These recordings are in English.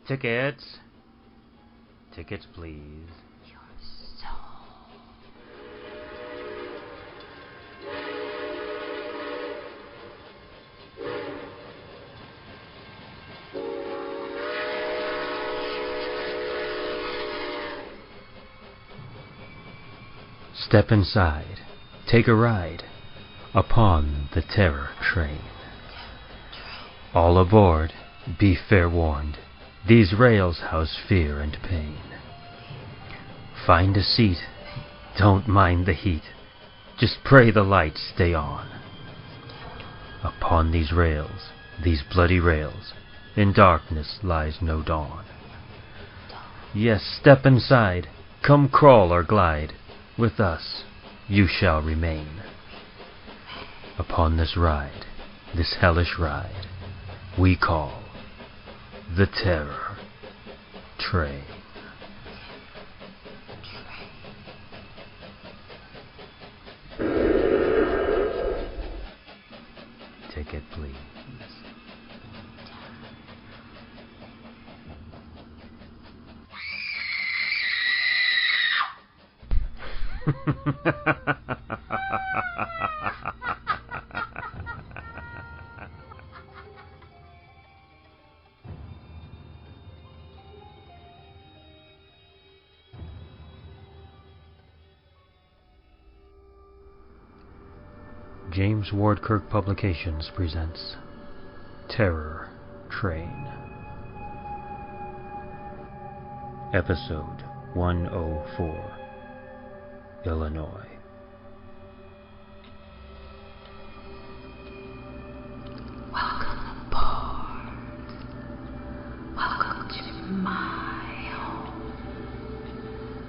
Tickets. Tickets, please. Step inside, take a ride upon the terror train. All aboard, be fair warned, these rails house fear and pain. Find a seat, don't mind the heat, just pray the lights stay on. Upon these rails, these bloody rails, in darkness lies no dawn. Yes, step inside, come crawl or glide, with us you shall remain. Upon this ride, this hellish ride, we call the terror train. Ticket, please. James Ward Kirk Publications presents Terror Train. Episode 104, Illinois. Welcome aboard. Welcome to my home.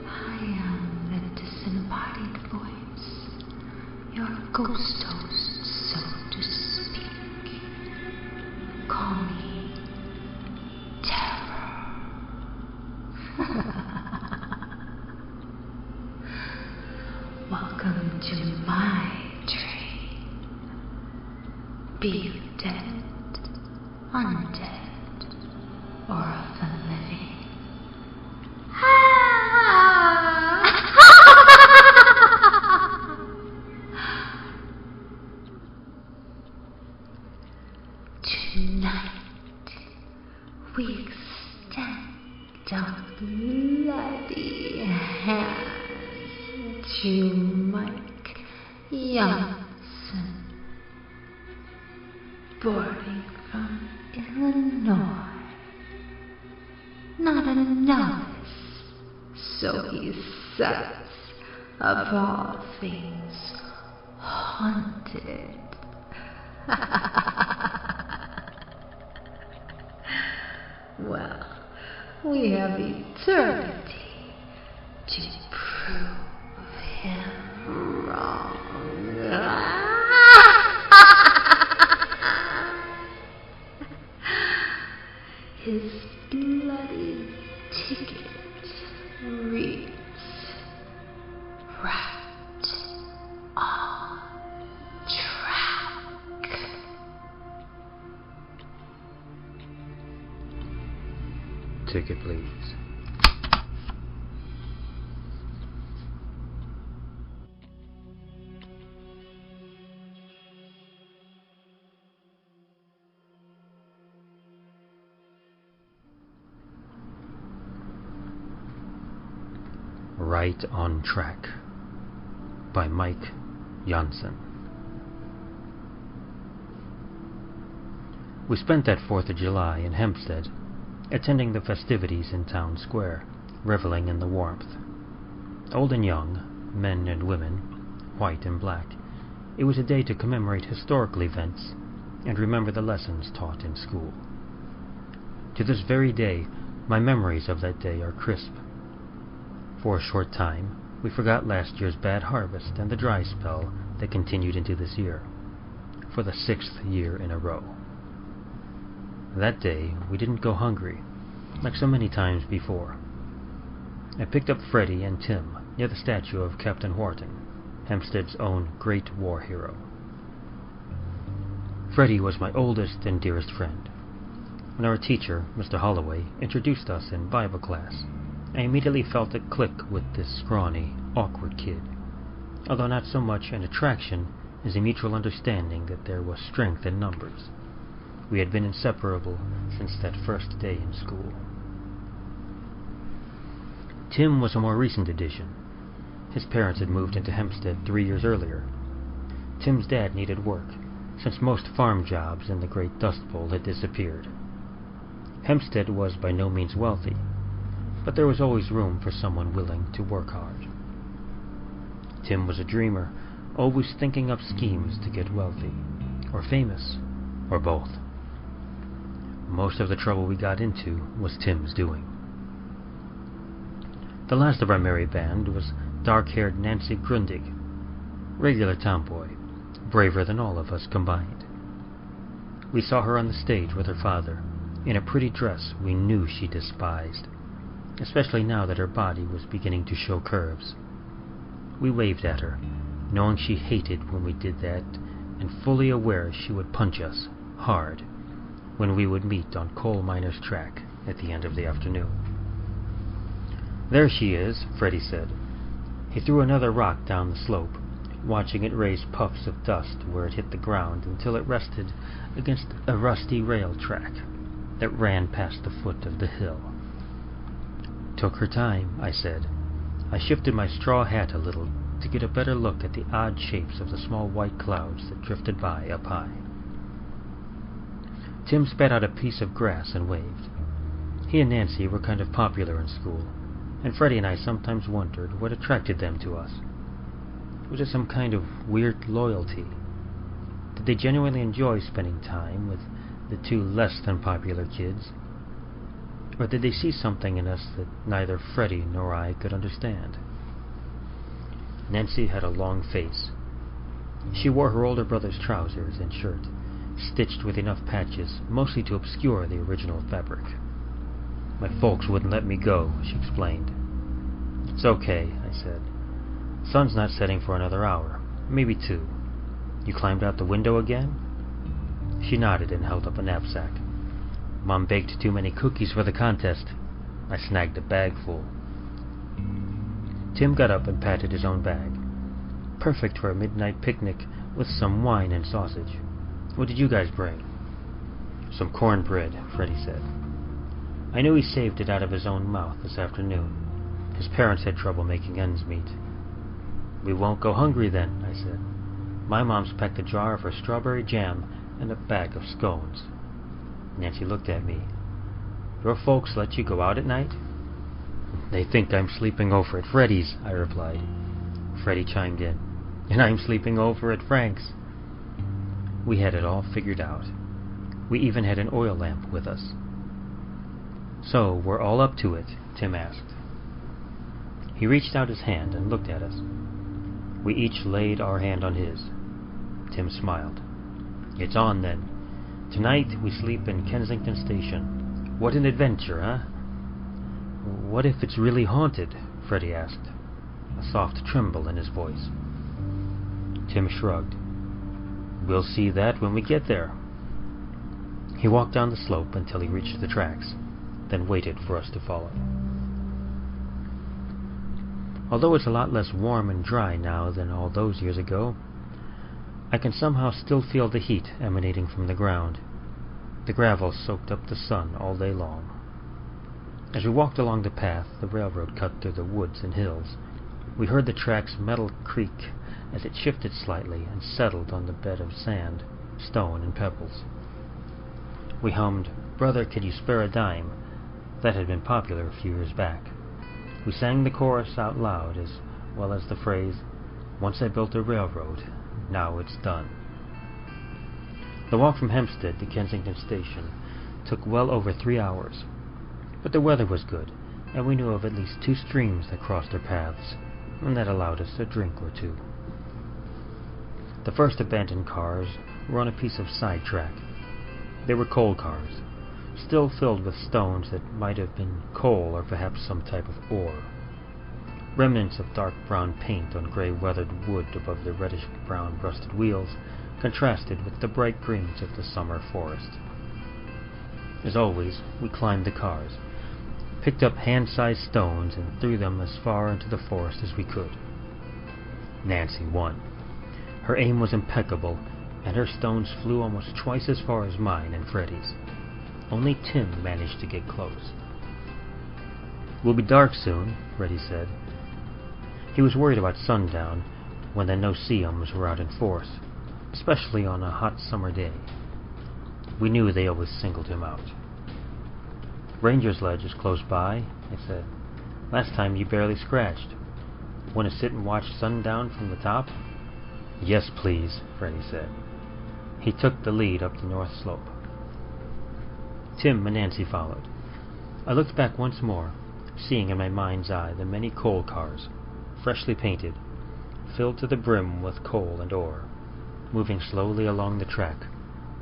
I am the disembodied voice, your ghost host, so to speak. Call me Terror. Welcome to my train. Be you dead, undead, or of the living. Tonight, we extend our bloody hand to Mike Johnson, boarding from Illinois. Not a novice, so he says, of all things haunted. Well, we have eternity to prove him wrong. His bloody ticket reads, Rat on Track. Ticket, please. Right on Track by Mike Johnson. We spent that 4th of July in Hempstead, attending the festivities in Town Square, reveling in the warmth. Old and young, men and women, white and black, it was a day to commemorate historical events and remember the lessons taught in school. To this very day, my memories of that day are crisp. For a short time, we forgot last year's bad harvest and the dry spell that continued into this year, for the 6th year in a row. That day, we didn't go hungry, like so many times before. I picked up Freddie and Tim near the statue of Captain Wharton, Hempstead's own great war hero. Freddie was my oldest and dearest friend. When our teacher, Mr. Holloway, introduced us in Bible class, I immediately felt a click with this scrawny, awkward kid, although not so much an attraction as a mutual understanding that there was strength in numbers. We had been inseparable since that first day in school. Tim was a more recent addition. His parents had moved into Hempstead 3 years earlier. Tim's dad needed work, since most farm jobs in the Great Dust Bowl had disappeared. Hempstead was by no means wealthy, but there was always room for someone willing to work hard. Tim was a dreamer, always thinking up schemes to get wealthy, or famous, or both. Most of the trouble we got into was Tim's doing. The last of our merry band was dark-haired Nancy Grundig, regular tomboy, braver than all of us combined. We saw her on the stage with her father, in a pretty dress we knew she despised, especially now that her body was beginning to show curves. We waved at her, knowing she hated when we did that, and fully aware she would punch us, hard, when we would meet on Coal Miner's Track at the end of the afternoon. "There she is," Freddie said. He threw another rock down the slope, watching it raise puffs of dust where it hit the ground until it rested against a rusty rail track that ran past the foot of the hill. "Took her time," I said. I shifted my straw hat a little to get a better look at the odd shapes of the small white clouds that drifted by up high. Tim spat out a piece of grass and waved. He and Nancy were kind of popular in school, and Freddie and I sometimes wondered what attracted them to us. Was it some kind of weird loyalty? Did they genuinely enjoy spending time with the two less than popular kids? Or did they see something in us that neither Freddie nor I could understand? Nancy had a long face. She wore her older brother's trousers and shirt, stitched with enough patches, mostly to obscure the original fabric. "My folks wouldn't let me go," she explained. "It's okay," I said. "Sun's not setting for another hour, maybe 2. You climbed out the window again?" She nodded and held up a knapsack. "Mom baked too many cookies for the contest. I snagged a bag full." Tim got up and patted his own bag. "Perfect for a midnight picnic with some wine and sausage. What did you guys bring?" "Some cornbread," Freddie said. I knew he saved it out of his own mouth this afternoon. His parents had trouble making ends meet. "We won't go hungry then," I said. "My mom's packed a jar of her strawberry jam and a bag of scones." Nancy looked at me. "Your folks let you go out at night?" "They think I'm sleeping over at Freddie's," I replied. Freddie chimed in. "And I'm sleeping over at Frank's." We had it all figured out. We even had an oil lamp with us. "So, we're all up to it?" Tim asked. He reached out his hand and looked at us. We each laid our hand on his. Tim smiled. "It's on then. Tonight we sleep in Kensington Station. What an adventure, huh?" "What if it's really haunted?" Freddie asked, a soft tremble in his voice. Tim shrugged. "We'll see that when we get there." He walked down the slope until he reached the tracks, then waited for us to follow. Although it's a lot less warm and dry now than all those years ago, I can somehow still feel the heat emanating from the ground. The gravel soaked up the sun all day long. As we walked along the path the railroad cut through the woods and hills, we heard the track's metal creak as it shifted slightly and settled on the bed of sand, stone, and pebbles. We hummed, "Brother, Could You Spare a Dime?" That had been popular a few years back. We sang the chorus out loud, as well as the phrase, "Once I built a railroad, now it's done." The walk from Hempstead to Kensington Station took well over 3 hours, but the weather was good, and we knew of at least 2 streams that crossed our paths, and that allowed us a drink or 2. The first abandoned cars were on a piece of side track. They were coal cars, still filled with stones that might have been coal or perhaps some type of ore. Remnants of dark brown paint on gray weathered wood above the reddish-brown rusted wheels contrasted with the bright greens of the summer forest. As always, we climbed the cars, picked up hand-sized stones and threw them as far into the forest as we could. Nancy won. Her aim was impeccable, and her stones flew almost twice as far as mine and Freddy's. Only Tim managed to get close. "It will be dark soon," Freddy said. He was worried about sundown when the no-see-ums were out in force, especially on a hot summer day. We knew they always singled him out. "Ranger's Ledge is close by," I said. "Last time you barely scratched. Want to sit and watch sundown from the top?" "Yes, please," Freddy said. He took the lead up the north slope. Tim and Nancy followed. I looked back once more, seeing in my mind's eye the many coal cars, freshly painted, filled to the brim with coal and ore, moving slowly along the track,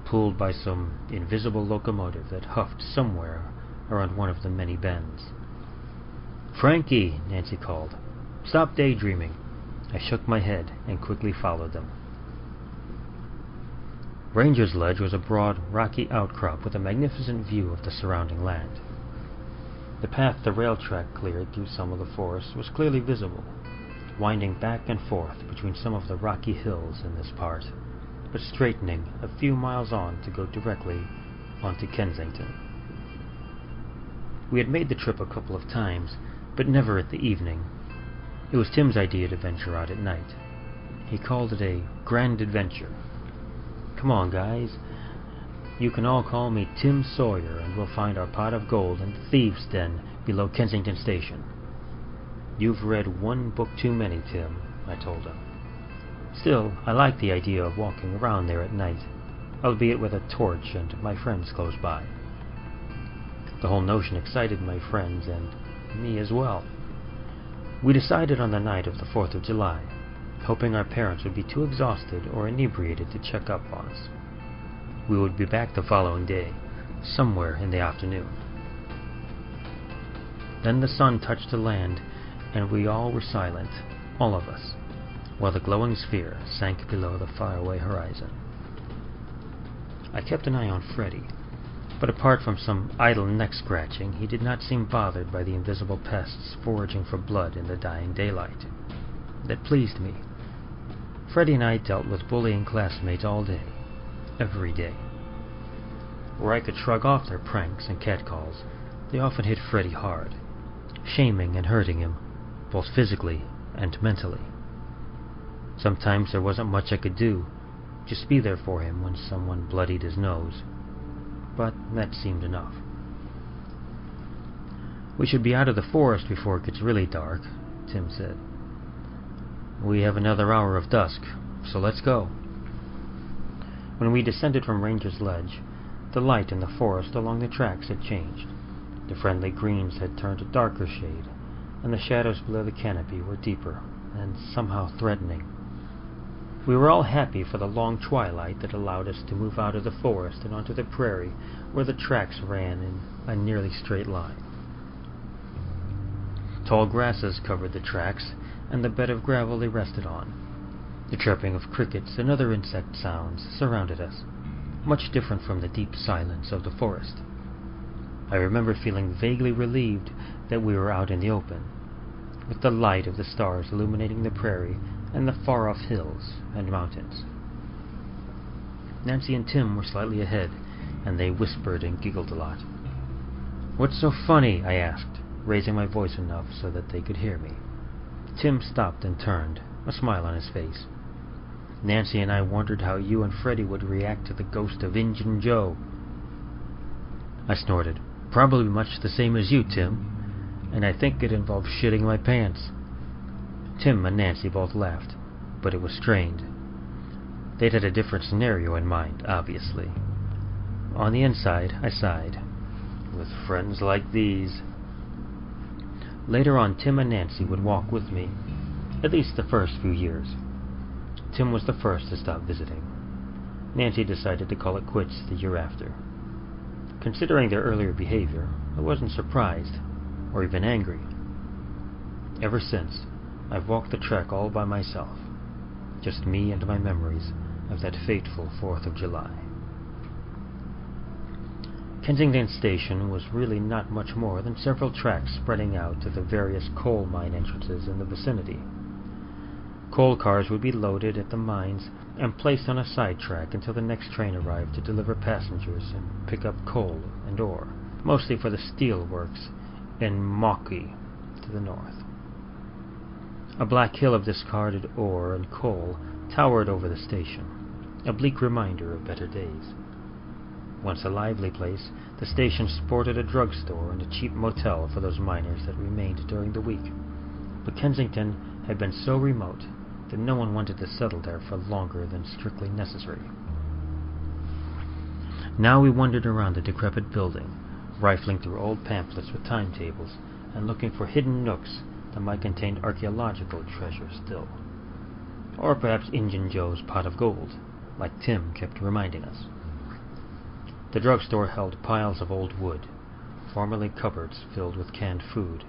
pulled by some invisible locomotive that huffed somewhere around one of the many bends. "Frankie," Nancy called. "Stop daydreaming." I shook my head and quickly followed them. Ranger's Ledge was a broad, rocky outcrop with a magnificent view of the surrounding land. The path the rail track cleared through some of the forest was clearly visible, winding back and forth between some of the rocky hills in this part, but straightening a few miles on to go directly onto Kensington. We had made the trip a couple of times, but never at the evening. It was Tim's idea to venture out at night. He called it a grand adventure. "Come on, guys. You can all call me Tim Sawyer, and we'll find our pot of gold in the thieves' den below Kensington Station." "You've read one book too many, Tim," I told him. "Still, I like the idea of walking around there at night, albeit with a torch and my friends close by." The whole notion excited my friends and me as well. We decided on the night of the 4th of July, hoping our parents would be too exhausted or inebriated to check up on us. We would be back the following day, somewhere in the afternoon. Then the sun touched the land, and we all were silent, all of us, while the glowing sphere sank below the faraway horizon. I kept an eye on Freddy, but apart from some idle neck-scratching, he did not seem bothered by the invisible pests foraging for blood in the dying daylight. That pleased me. Freddy and I dealt with bullying classmates all day, every day. Where I could shrug off their pranks and catcalls, they often hit Freddy hard, shaming and hurting him, both physically and mentally. Sometimes there wasn't much I could do, just be there for him when someone bloodied his nose. But that seemed enough. "We should be out of the forest before it gets really dark," Tim said. "We have another hour of dusk, so let's go." When we descended from Ranger's Ledge, the light in the forest along the tracks had changed. The friendly greens had turned a darker shade, and the shadows below the canopy were deeper and somehow threatening. We were all happy for the long twilight that allowed us to move out of the forest and onto the prairie where the tracks ran in a nearly straight line. Tall grasses covered the tracks and the bed of gravel they rested on. The chirping of crickets and other insect sounds surrounded us, much different from the deep silence of the forest. I remember feeling vaguely relieved that we were out in the open, with the light of the stars illuminating the prairie and the far-off hills and mountains. Nancy and Tim were slightly ahead, and they whispered and giggled a lot. "What's so funny?" I asked, raising my voice enough so that they could hear me. Tim stopped and turned, a smile on his face. "Nancy and I wondered how you and Freddy would react to the ghost of Injun Joe." I snorted. "Probably much the same as you, Tim, and I think it involved shitting my pants." Tim and Nancy both laughed, but it was strained. They'd had a different scenario in mind, obviously. On the inside, I sighed. With friends like these. Later on, Tim and Nancy would walk with me, at least the first few years. Tim was the first to stop visiting. Nancy decided to call it quits the year after. Considering their earlier behavior, I wasn't surprised, or even angry. Ever since, I've walked the trek all by myself, just me and my memories of that fateful 4th of July. Kensington Station was really not much more than several tracks spreading out to the various coal mine entrances in the vicinity. Coal cars would be loaded at the mines and placed on a side track until the next train arrived to deliver passengers and pick up coal and ore, mostly for the steel works in Mauchly to the north. A black hill of discarded ore and coal towered over the station, a bleak reminder of better days. Once a lively place, the station sported a drugstore and a cheap motel for those miners that remained during the week. But Kensington had been so remote that no one wanted to settle there for longer than strictly necessary. Now we wandered around the decrepit building, rifling through old pamphlets with timetables and looking for hidden nooks that might contain archaeological treasure still. Or perhaps Injun Joe's pot of gold, like Tim kept reminding us. The drugstore held piles of old wood, formerly cupboards filled with canned food,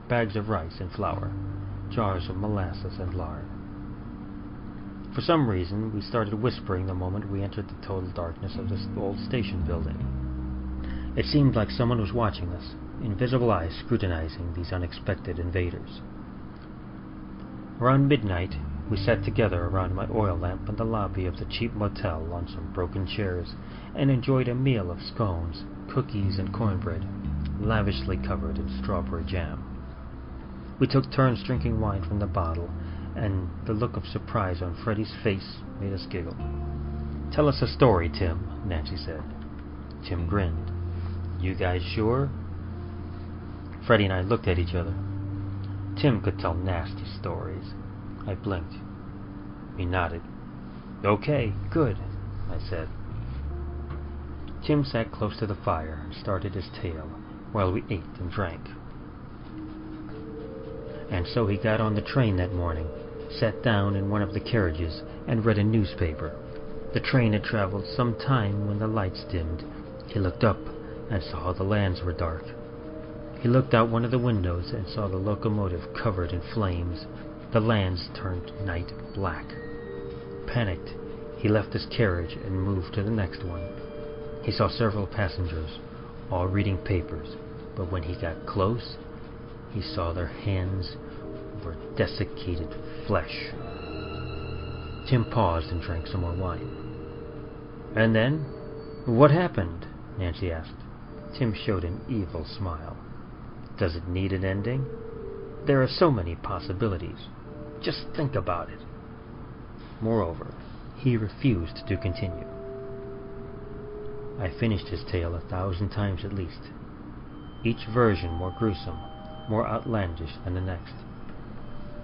bags of rice and flour, jars of molasses and lard. For some reason, we started whispering the moment we entered the total darkness of this old station building. It seemed like someone was watching us, invisible eyes scrutinizing these unexpected invaders. Around midnight, we sat together around my oil lamp in the lobby of the cheap motel on some broken chairs and enjoyed a meal of scones, cookies, and cornbread, lavishly covered in strawberry jam. We took turns drinking wine from the bottle, and the look of surprise on Freddie's face made us giggle. "Tell us a story, Tim," Nancy said. Tim grinned. "You guys sure?" Freddie and I looked at each other. Tim could tell nasty stories. I blinked. He nodded. "Okay, good," I said. Tim sat close to the fire and started his tale while we ate and drank. And so he got on the train that morning, sat down in one of the carriages, and read a newspaper. The train had traveled some time when the lights dimmed. He looked up and saw the lands were dark. He looked out one of the windows and saw the locomotive covered in flames. The lands turned night black. Panicked, he left his carriage and moved to the next one. He saw several passengers, all reading papers, but when he got close, he saw their hands were desiccated flesh. Tim paused and drank some more wine. "And then? What happened?" Nancy asked. Tim showed an evil smile. "Does it need an ending? There are so many possibilities. Just think about it." Moreover, he refused to continue. I finished his tale 1,000 times at least, each version more gruesome, more outlandish than the next.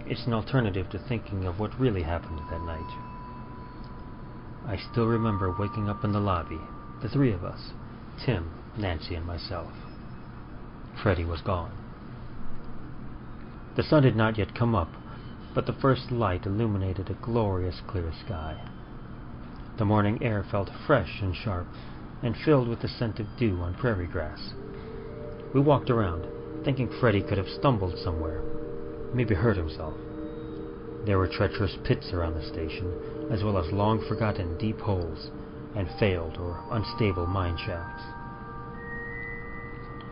It's an alternative to thinking of what really happened that night. I still remember waking up in the lobby, the three of us, Tim, Nancy, and myself. Freddie was gone. The sun had not yet come up, but the first light illuminated a glorious clear sky. The morning air felt fresh and sharp, and filled with the scent of dew on prairie grass. We walked around, thinking Freddie could have stumbled somewhere, maybe hurt himself. There were treacherous pits around the station, as well as long-forgotten deep holes and failed or unstable mine shafts.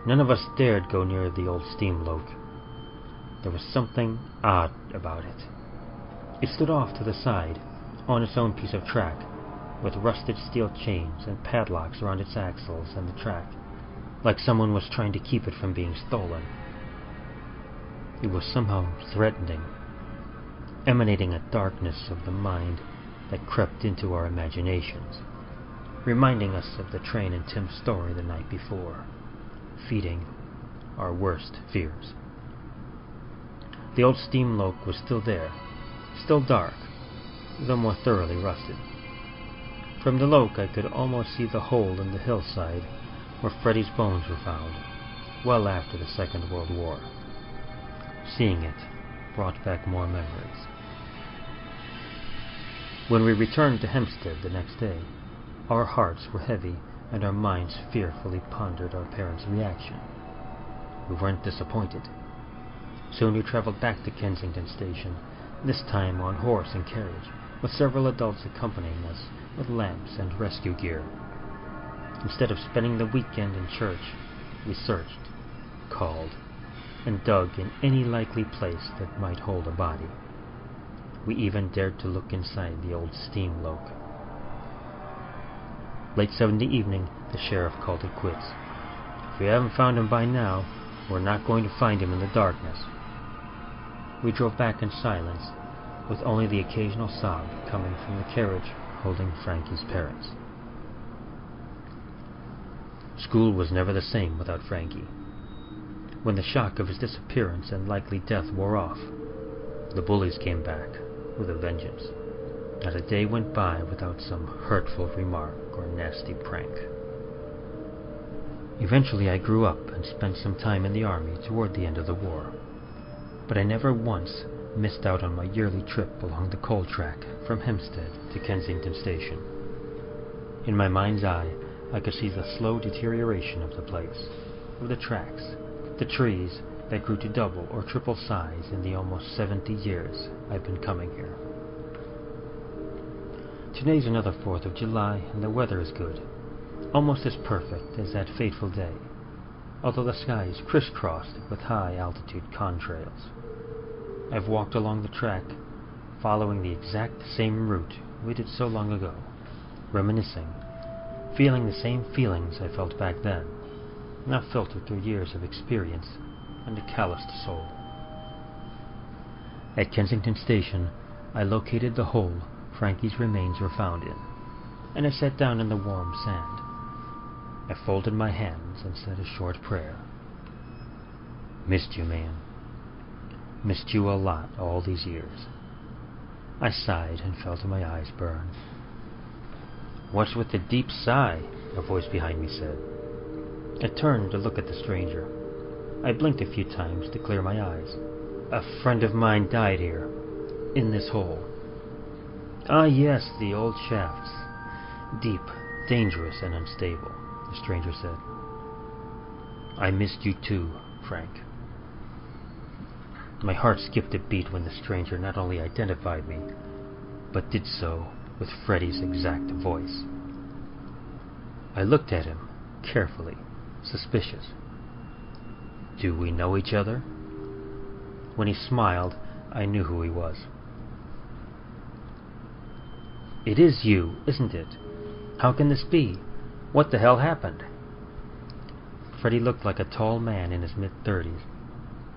None of us dared go near the old steam loke. There was something odd about it. It stood off to the side, on its own piece of track, with rusted steel chains and padlocks around its axles and the track, like someone was trying to keep it from being stolen. It was somehow threatening, emanating a darkness of the mind that crept into our imaginations, reminding us of the train in Tim's story the night before, feeding our worst fears. The old steam loke was still there, still dark, though more thoroughly rusted. From the loke I could almost see the hole in the hillside where Freddie's bones were found, well after the Second World War. Seeing it brought back more memories. When we returned to Hempstead the next day, our hearts were heavy and our minds fearfully pondered our parents' reaction. We weren't disappointed. Soon we traveled back to Kensington Station, this time on horse and carriage, with several adults accompanying us with lamps and rescue gear. Instead of spending the weekend in church, we searched, called, and dug in any likely place that might hold a body. We even dared to look inside the old steam loke. Late Sunday evening, the sheriff called it quits. If we haven't found him by now, we're not going to find him in the darkness. We drove back in silence, with only the occasional sob coming from the carriage holding Frankie's parents. School was never the same without Frankie. When the shock of his disappearance and likely death wore off, the bullies came back with a vengeance. Not a day went by without some hurtful remark or nasty prank. Eventually I grew up and spent some time in the army toward the end of the war, but I never once missed out on my yearly trip along the coal track from Hempstead to Kensington Station. In my mind's eye, I could see the slow deterioration of the place, of the tracks, the trees that grew to double or triple size in the almost 70 years I've been coming here. Today's another 4th of July and the weather is good, almost as perfect as that fateful day, although the sky is crisscrossed with high-altitude contrails. I've walked along the track, following the exact same route we did so long ago, reminiscing, feeling the same feelings I felt back then, not filtered through years of experience and a calloused soul. At Kensington Station, I located the hole Frankie's remains were found in, and I sat down in the warm sand. I folded my hands and said a short prayer. Missed you, man. Missed you a lot all these years. I sighed and felt my eyes burn. What's with the deep sigh? A voice behind me said. I turned to look at the stranger. I blinked a few times to clear my eyes. A friend of mine died here, in this hole. Ah, yes, the old shafts. Deep, dangerous, and unstable, the stranger said. I missed you too, Frank. My heart skipped a beat when the stranger not only identified me, but did so with Freddy's exact voice. I looked at him, carefully, suspicious. Do we know each other? When he smiled, I knew who he was. It is you, isn't it? How can this be? What the hell happened? Freddy looked like a tall man in his mid-30s.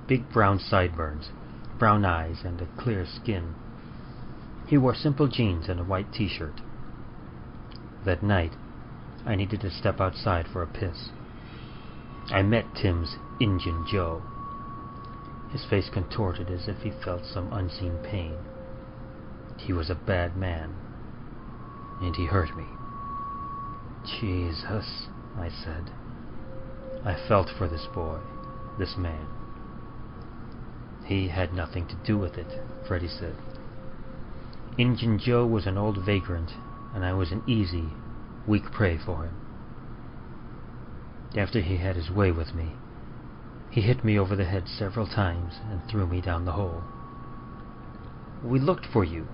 Big brown sideburns, brown eyes, and a clear skin. He wore simple jeans and a white t-shirt. That night, I needed to step outside for a piss. I met Tim's Injun Joe. His face contorted as if he felt some unseen pain. He was a bad man, and he hurt me. Jesus, I said. I felt for this boy, this man. He had nothing to do with it, Freddy said. Injun Joe was an old vagrant, and I was an easy, weak prey for him. After he had his way with me, he hit me over the head several times and threw me down the hole. We looked for you,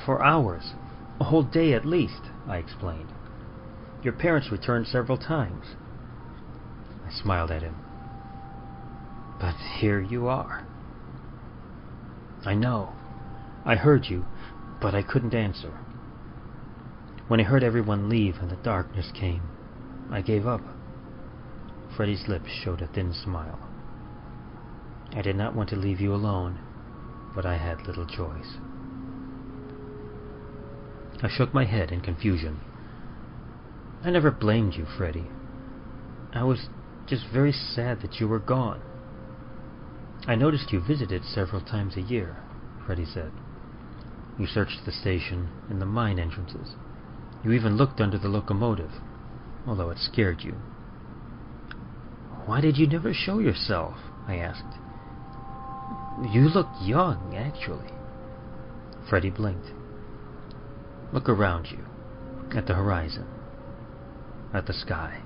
for hours, a whole day at least, I explained. Your parents returned several times. I smiled at him. But here you are. I know. I heard you, but I couldn't answer. When I heard everyone leave and the darkness came, I gave up. Freddy's lips showed a thin smile. I did not want to leave you alone, but I had little choice. I shook my head in confusion. I never blamed you, Freddy. I was just very sad that you were gone. I noticed you visited several times a year, Freddy said. You searched the station and the mine entrances. You even looked under the locomotive, although it scared you. Why did you never show yourself? I asked. You look young, actually. Freddy blinked. Look around you, at the horizon, at the sky.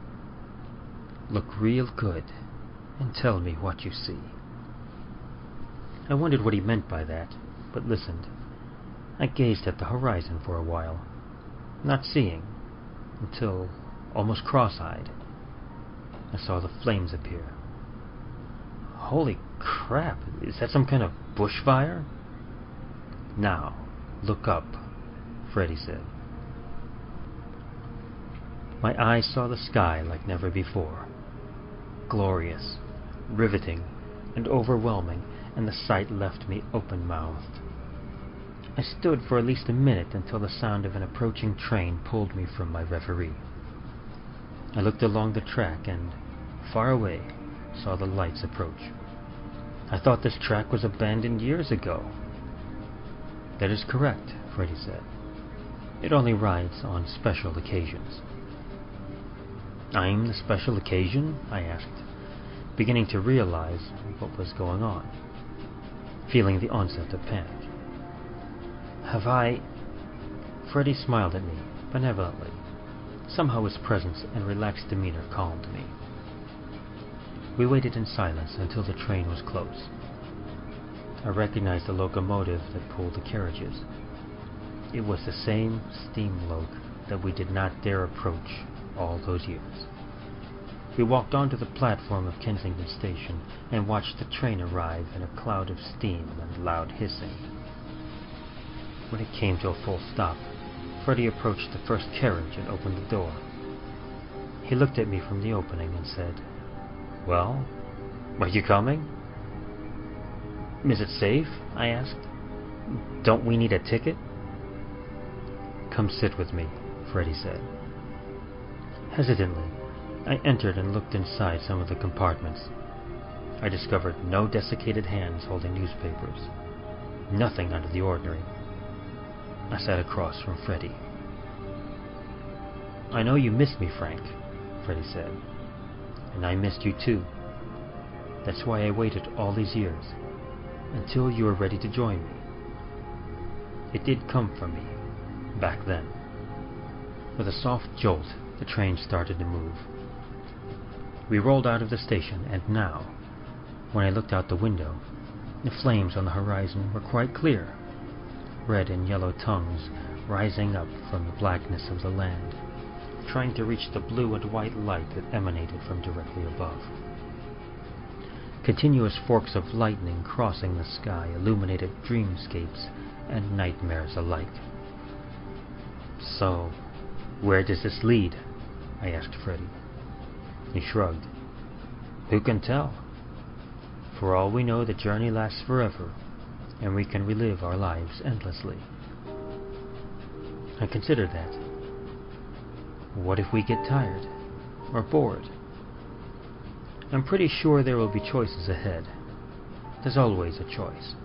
Look real good, and tell me what you see. I wondered what he meant by that, but listened. I gazed at the horizon for a while, not seeing, until almost cross-eyed. I saw the flames appear. Holy crap, is that some kind of bushfire? Now, look up, Freddy said. My eyes saw the sky like never before. Glorious, riveting, and overwhelming, and the sight left me open-mouthed. I stood for at least a minute until the sound of an approaching train pulled me from my reverie. I looked along the track and, far away, saw the lights approach. I thought this track was abandoned years ago. That is correct, Freddy said. It only rides on special occasions. I'm the special occasion? I asked, beginning to realize what was going on, feeling the onset of panic. Have I... Freddy smiled at me, benevolently. Somehow his presence and relaxed demeanor calmed me. We waited in silence until the train was close. I recognized the locomotive that pulled the carriages. It was the same steam loc that we did not dare approach all those years. We walked onto the platform of Kensington Station and watched the train arrive in a cloud of steam and loud hissing. When it came to a full stop, Freddy approached the first carriage and opened the door. He looked at me from the opening and said, "Well, are you coming?" "Is it safe?" I asked. "Don't we need a ticket?" "Come sit with me," Freddy said. Hesitantly, I entered and looked inside some of the compartments. I discovered no desiccated hands holding newspapers. Nothing out of the ordinary. I sat across from Freddy. "I know you missed me, Frank," Freddy said. "And I missed you too. That's why I waited all these years, until you were ready to join me. It did come for me, back then." With a soft jolt, the train started to move. We rolled out of the station, and now, when I looked out the window, the flames on the horizon were quite clear, red and yellow tongues rising up from the blackness of the land, trying to reach the blue and white light that emanated from directly above. Continuous forks of lightning crossing the sky illuminated dreamscapes and nightmares alike. "So, where does this lead?" I asked Freddy. He shrugged. "Who can tell? For all we know, the journey lasts forever, and we can relive our lives endlessly." I considered that. What if we get tired or bored? I'm pretty sure there will be choices ahead. There's always a choice.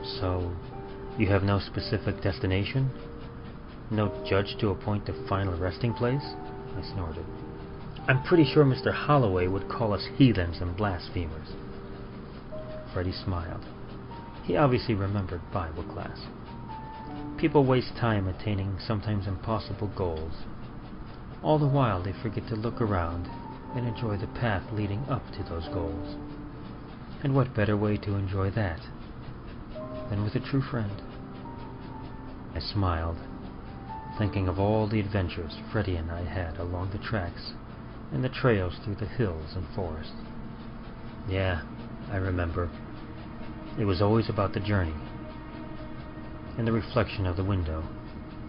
"So, you have no specific destination? No judge to appoint a final resting place?" I snorted. "I'm pretty sure Mr. Holloway would call us heathens and blasphemers." Freddy smiled. He obviously remembered Bible class. People waste time attaining sometimes impossible goals. All the while they forget to look around and enjoy the path leading up to those goals. And what better way to enjoy that than with a true friend? I smiled, thinking of all the adventures Freddy and I had along the tracks and the trails through the hills and forests. Yeah, I remember. It was always about the journey. In the reflection of the window,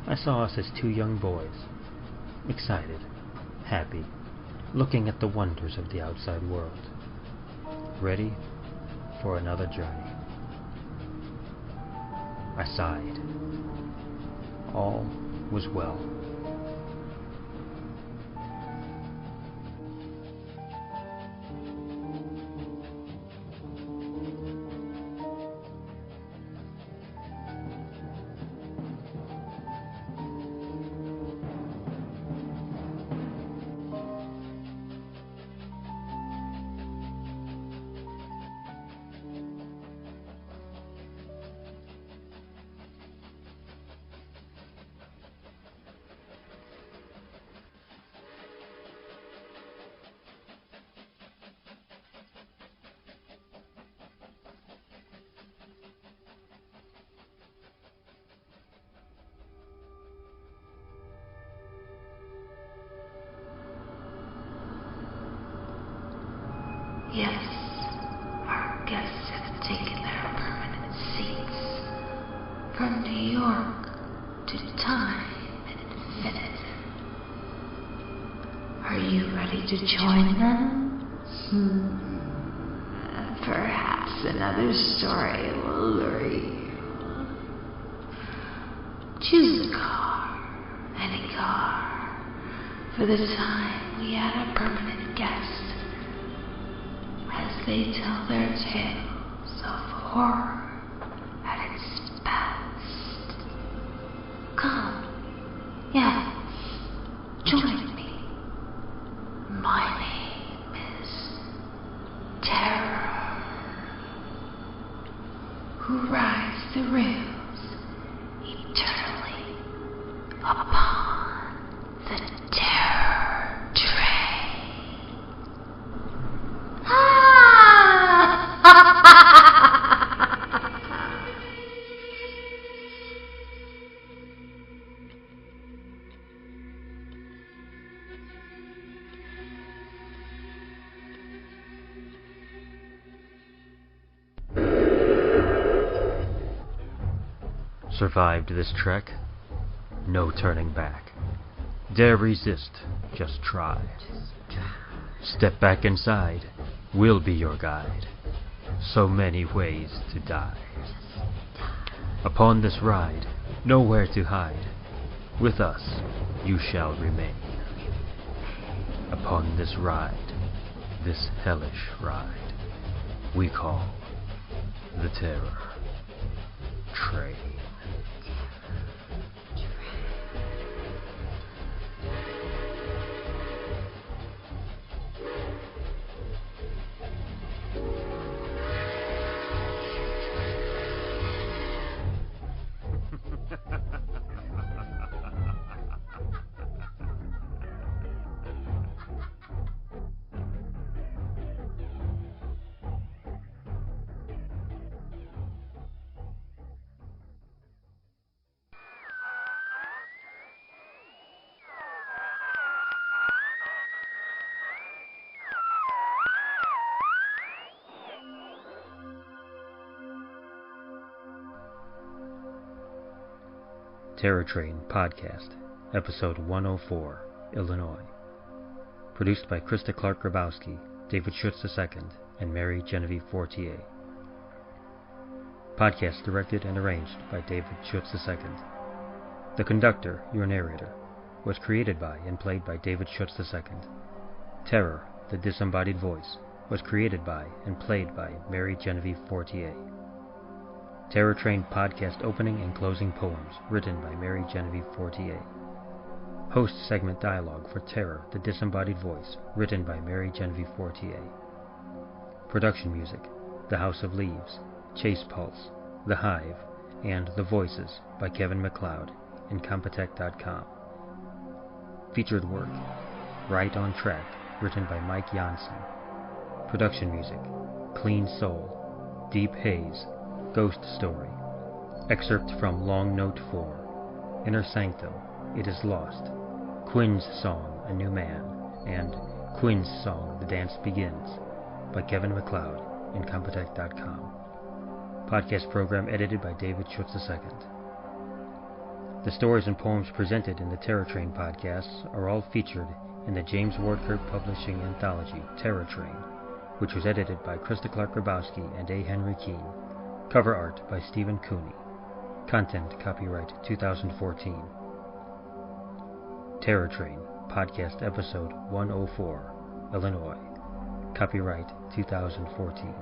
I saw us as two young boys, excited, happy, looking at the wonders of the outside world, ready for another journey. I sighed. All was well. Yes, our guests have taken their permanent seats. From New York to time infinite. Are you ready to join them? Perhaps another story will lure you. Choose a car, any car, for the time we had a permanent guest, as they tell their tales of horror at its best. Come, yes, join me. My name is Terror, who rides the rails eternally upon the terror train. Survived this trek? No turning back. Dare resist, just try. Step back inside, we'll be your guide. So many ways to die. Upon this ride, nowhere to hide. With us, you shall remain. Upon this ride, this hellish ride, we call the Terror Train. Terror Train Podcast, Episode 104, Illinois. Produced by Krista Grabowski, David Schütz II, and Mary Genevieve Fortier. Podcast directed and arranged by David Schütz II. The Conductor, your narrator, was created by and played by David Schütz II. Terror, the Disembodied Voice, was created by and played by Mary Genevieve Fortier. Terror Train Podcast opening and closing poems written by Mary Genevieve Fortier. Host segment dialogue for Terror, the Disembodied Voice, written by Mary Genevieve Fortier. Production music, The House of Leaves, Chase Pulse, The Hive, and The Voices by Kevin MacLeod, Incompetech.com. Featured work, Right on Track, written by Mike Janssen. Production music, Clean Soul, Deep Haze, Ghost Story. Excerpt from Long Note 4, Inner Sanctum, It Is Lost, Quinn's Song, A New Man, and Quinn's Song, The Dance Begins, by Kevin MacLeod, Incompetech.com. Podcast program edited by David Schütz II. The stories and poems presented in the Terror Train podcasts are all featured in the James Wardkirk Publishing Anthology, Terror Train, which was edited by Krista Grabowski and A. Henry Keene. Cover art by Stephen Cooney. Content copyright 2014. Terror Train, Podcast Episode 104, Illinois. Copyright 2014.